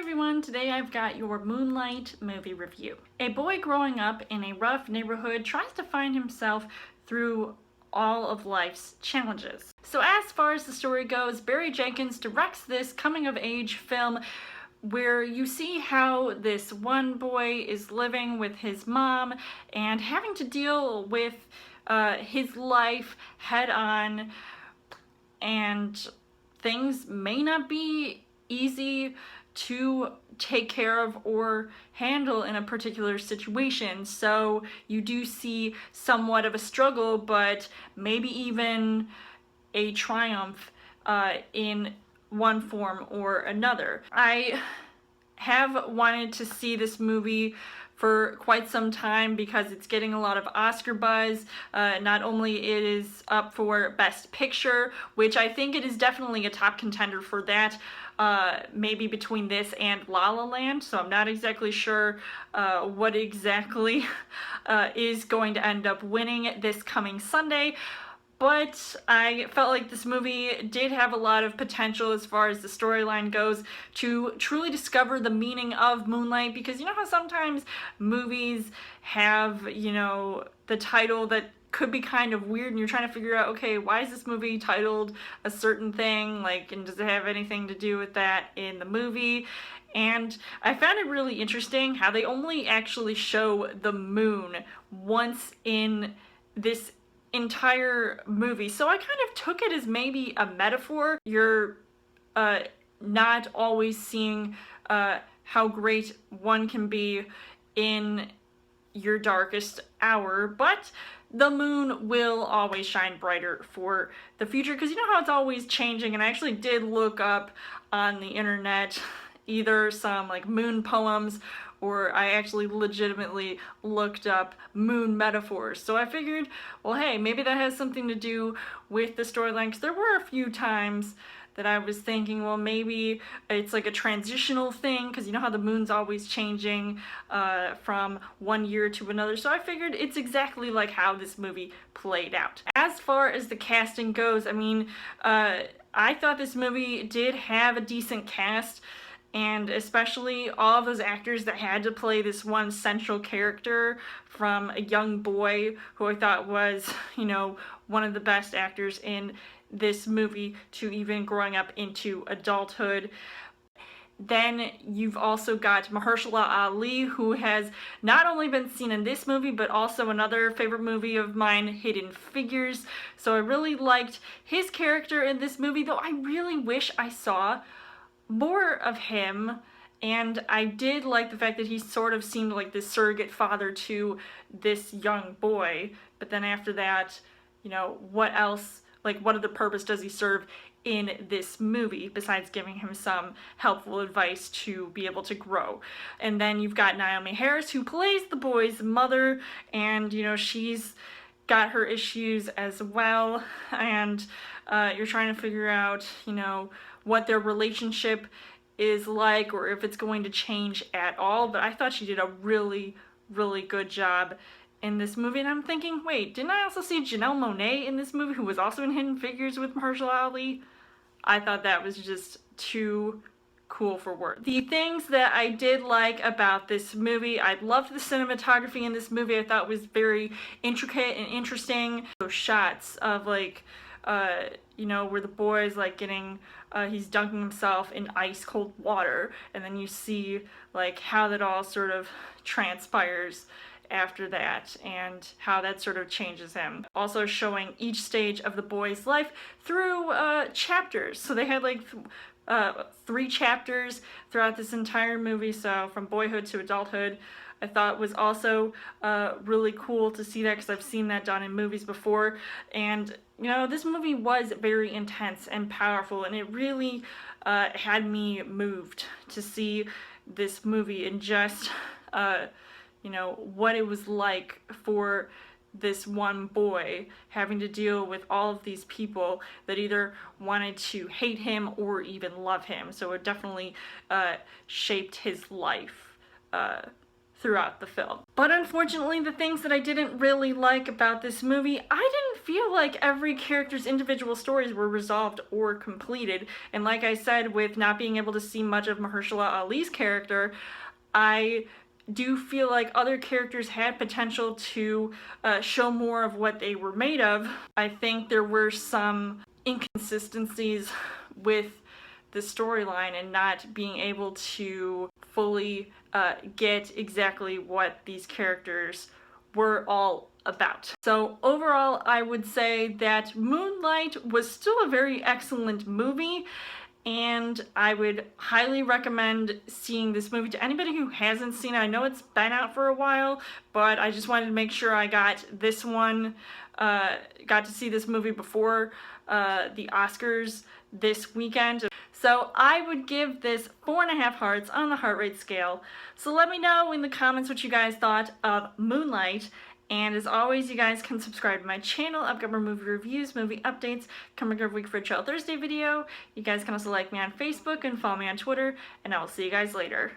everyone, today I've got your Moonlight movie review. A boy growing up in a rough neighborhood tries to find himself through all of life's challenges. So as far as the story goes, Barry Jenkins directs this coming-of-age film where you see how this one boy is living with his mom and having to deal with his life head-on, and things may not be easy to take care of or handle in a particular situation. So you do see somewhat of a struggle, but maybe even a triumph in one form or another. I have wanted to see this movie for quite some time because it's getting a lot of Oscar buzz. Not only it is up for Best Picture, which I think it is definitely a top contender for that, maybe between this and La La Land, so I'm not exactly sure what exactly is going to end up winning this coming Sunday. But I felt like this movie did have a lot of potential as far as the storyline goes to truly discover the meaning of Moonlight, because you know how sometimes movies have, you know, the title that could be kind of weird and you're trying to figure out, okay, why is this movie titled a certain thing, like, and does it have anything to do with that in the movie? And I found it really interesting how they only actually show the moon once in this entire movie. So I kind of took it as maybe a metaphor. You're not always seeing how great one can be in your darkest hour, but the moon will always shine brighter for the future, because you know how it's always changing. And I actually did look up on the internet either some like moon poems, or I actually legitimately looked up moon metaphors. So I figured, well, hey, maybe that has something to do with the storyline, because there were a few times that I was thinking, well, maybe it's like a transitional thing, because you know how the moon's always changing from one year to another. So I figured it's exactly like how this movie played out. As far as the casting goes, I mean, I thought this movie did have a decent cast, and especially all of those actors that had to play this one central character, from a young boy who I thought was, you know, one of the best actors in this movie to even growing up into adulthood. Then you've also got Mahershala Ali, who has not only been seen in this movie, but also another favorite movie of mine, Hidden Figures. So I really liked his character in this movie, though I really wish I saw more of him. And I did like the fact that he sort of seemed like this surrogate father to this young boy. But then after that, you know, what else, like what other purpose does he serve in this movie besides giving him some helpful advice to be able to grow? And then you've got Naomi Harris, who plays the boy's mother, and you know, she's got her issues as well, and you're trying to figure out, you know, what their relationship is like, or if it's going to change at all. But I thought she did a really, really good job in this movie. And I'm thinking, wait, didn't I also see Janelle Monáe in this movie, who was also in Hidden Figures with Mahershala Ali? I thought that was just too cool for words. The things that I did like about this movie, I loved the cinematography in this movie. I thought it was very intricate and interesting. Those shots of like, you know, where the boy's like getting, he's dunking himself in ice cold water, and then you see like how that all sort of transpires after that and how that sort of changes him. Also showing each stage of the boy's life through chapters. So they had like 3 chapters throughout this entire movie, so from boyhood to adulthood. I thought was also really cool to see that, because I've seen that done in movies before. And you know, this movie was very intense and powerful, and it really had me moved to see this movie and just you know, what it was like for this one boy having to deal with all of these people that either wanted to hate him or even love him. So it definitely shaped his life throughout the film. But unfortunately, the things that I didn't really like about this movie, I didn't feel like every character's individual stories were resolved or completed. And like I said, with not being able to see much of Mahershala Ali's character, I do feel like other characters had potential to show more of what they were made of. I think there were some inconsistencies with the storyline and not being able to fully get exactly what these characters were all about. So overall, I would say that Moonlight was still a very excellent movie, and I would highly recommend seeing this movie to anybody who hasn't seen it. I know it's been out for a while, but I just wanted to make sure I got this one, got to see this movie before the Oscars this weekend. So I would give this 4.5 hearts on the heart rate scale. So let me know in the comments what you guys thought of Moonlight. And as always, you guys can subscribe to my channel. I've got more movie reviews, movie updates coming every week for a Chill Thursday video. You guys can also like me on Facebook and follow me on Twitter. And I will see you guys later.